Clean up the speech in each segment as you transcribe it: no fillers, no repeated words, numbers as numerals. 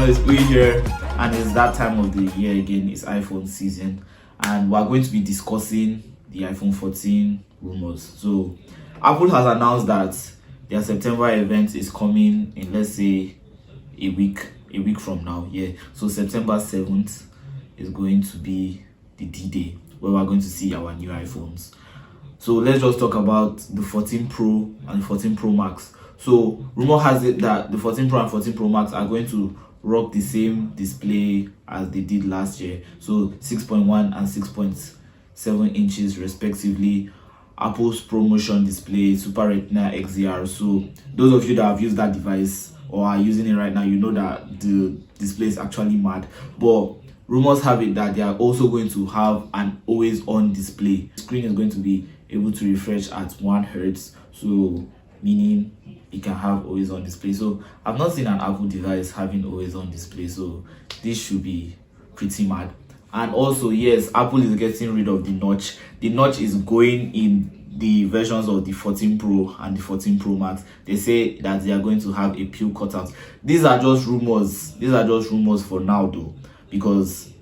it's we here, and it's that time of the year again. It's iPhone season, and we're going to be discussing the iPhone 14 rumors. So, Apple has announced that their September event is coming in, let's say, a week from now. Yeah, so September 7th is going to be the D-Day where we're going to see our new iPhones. So let's just talk about the 14 Pro and the 14 Pro Max. So rumor has it that the 14 Pro and 14 Pro Max are going to rock the same display as they did last year. So 6.1 and 6.7 inches respectively. Apple's ProMotion display, Super Retina XDR. So those of you that have used that device or are using it right now, you know that the display is actually mad. But rumors have it that they are also going to have an always-on display. The screen is going to be able to refresh at 1 Hz, so meaning it can have always-on display. So I've not seen an Apple device having always-on display, so this should be pretty mad. And also, yes, Apple is getting rid of the notch. The notch is going in the versions of the 14 Pro and the 14 Pro Max. They say that they are going to have a peel cutout. These are just rumors. These are just rumors for now, though, because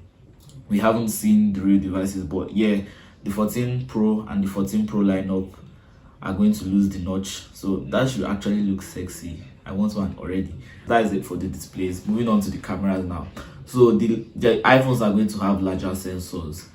we haven't seen the real devices. But yeah, the 14 Pro and the 14 Pro lineup are going to lose the notch, so that should actually look sexy. I want one already. That is it for the displays. Moving on to the cameras now. So the iPhones are going to have larger sensors,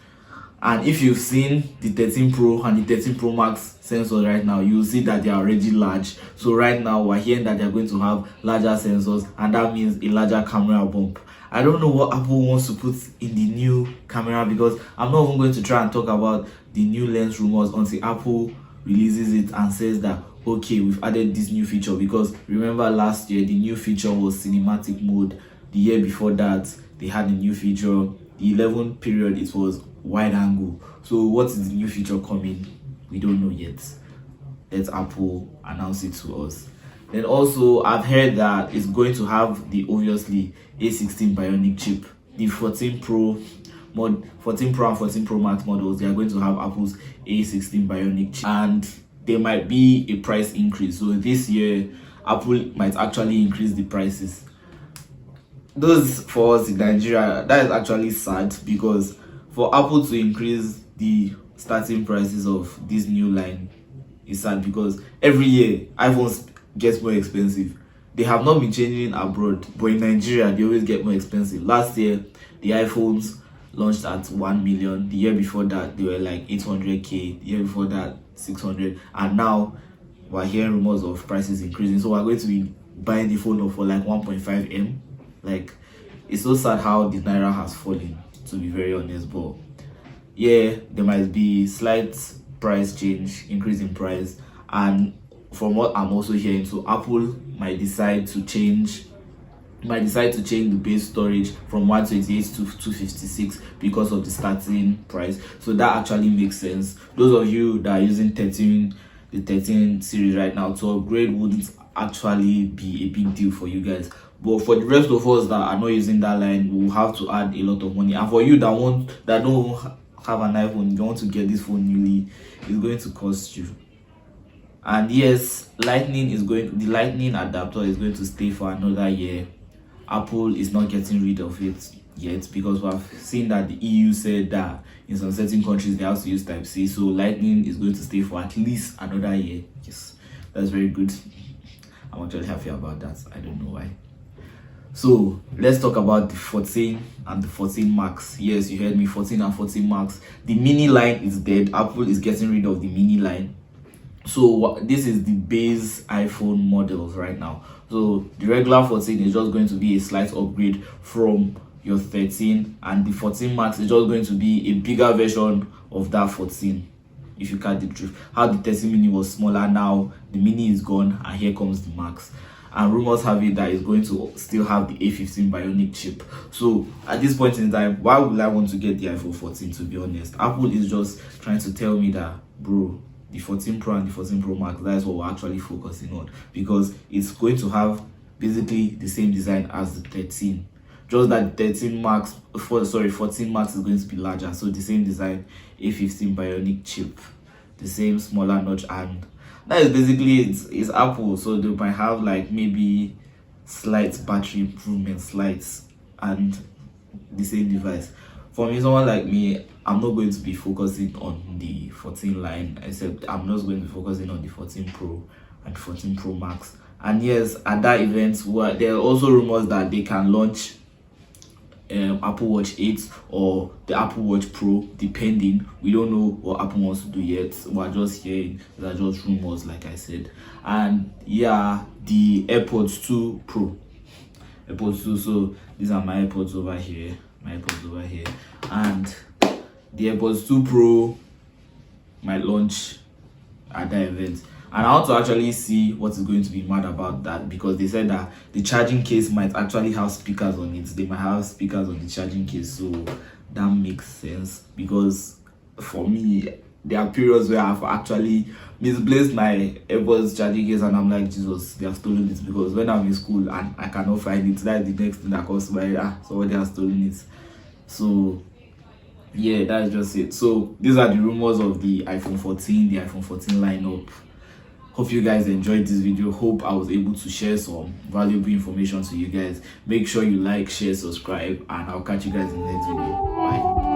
and if you've seen the 13 Pro and the 13 Pro Max sensors right now, you'll see that they are already large. So right now we're hearing that they're going to have larger sensors, and that means a larger camera bump. I don't know what Apple wants to put in the new camera, because I'm not even going to try and talk about the new lens rumors until Apple releases it and says that, okay, we've added this new feature. Because remember last year the new feature was cinematic mode. The year before that they had a new feature. The 11th period it was wide angle. So what is the new feature coming? We don't know yet. Let Apple announce it to us. Then also I've heard that it's going to have the obviously A16 Bionic chip. The 14 Pro and 14 Pro Max models, they are going to have Apple's A16 Bionic chip, and there might be a price increase. So this year Apple might actually increase the prices. Those for us in Nigeria, that is actually sad, because for Apple to increase the starting prices of this new line is sad, because every year iPhones get more expensive. They have not been changing abroad, but in Nigeria they always get more expensive. Last year the iPhones launched at 1 million. The year before that they were like 800k. The year before that 600, and now we're hearing rumors of prices increasing. So we're going to be buying the phone for like 1.5 M. Like, it's so sad how the naira has fallen, to be very honest. But yeah, there might be slight price change, increase in price. And from what I'm also hearing, so Apple might decide to change the base storage from 128 to 256 because of the starting price. So that actually makes sense. Those of you that are using the 13 series right now, to upgrade wouldn't actually be a big deal for you guys. But for the rest of us that are not using that line, we'll have to add a lot of money. And for you that don't have an iPhone, you want to get this phone newly, it's going to cost you. And yes, the lightning adapter is going to stay for another year. Apple is not getting rid of it yet, because we've seen that the EU said that in some certain countries they have to use Type-C. So lightning is going to stay for at least another year. Yes, that's very good. I'm actually happy about that. I don't know why. So let's talk about the 14 and the 14 Max. Yes, you heard me, 14 and 14 Max. The mini line is dead. Apple is getting rid of the mini line. So this is the base iPhone models right now. So the regular 14 is just going to be a slight upgrade from your 13, and the 14 Max is just going to be a bigger version of that 14. If you catch the drift, how the 13 mini was smaller, now the mini is gone and here comes the Max. And rumors have it that it's going to still have the A15 Bionic chip. So at this point in time, why would I want to get the iPhone 14, to be honest? Apple is just trying to tell me that, bro, the 14 Pro and the 14 Pro Max, that is what we're actually focusing on, because it's going to have basically the same design as the 13. Just that the 13 Max, 14 Max is going to be larger. So the same design, A15 Bionic chip, the same smaller notch, and that is basically it's Apple. So they might have like maybe slight battery improvement, slight, and the same device. For me, someone like me, I'm not going to be focusing on the 14 line, except I'm just going to be focusing on the 14 Pro and 14 Pro Max. And yes, at that event, there are also rumors that they can launch Apple Watch 8 or the Apple Watch Pro, depending. We don't know what Apple wants to do yet. We're just hearing, they're just rumors, like I said. And yeah, the AirPods 2 Pro, AirPods 2. So these are my AirPods over here, and the AirPods 2 Pro might launch at that event. And I want to actually see what is going to be mad about that, because they said that the charging case might actually have speakers on it. They might have speakers on the charging case, so that makes sense. Because for me, there are periods where I've actually misplaced my AirPods charging case, and I'm like, Jesus, they have stolen it. Because when I'm in school and I cannot find it, that's the next thing that comes to my somebody has stolen it. So yeah, that's just it. So these are the rumors of the iPhone 14, the iPhone 14 lineup. Hope you guys enjoyed this video. Hope I was able to share some valuable information to you guys. Make sure you like, share, subscribe, and I'll catch you guys in the next video. Bye.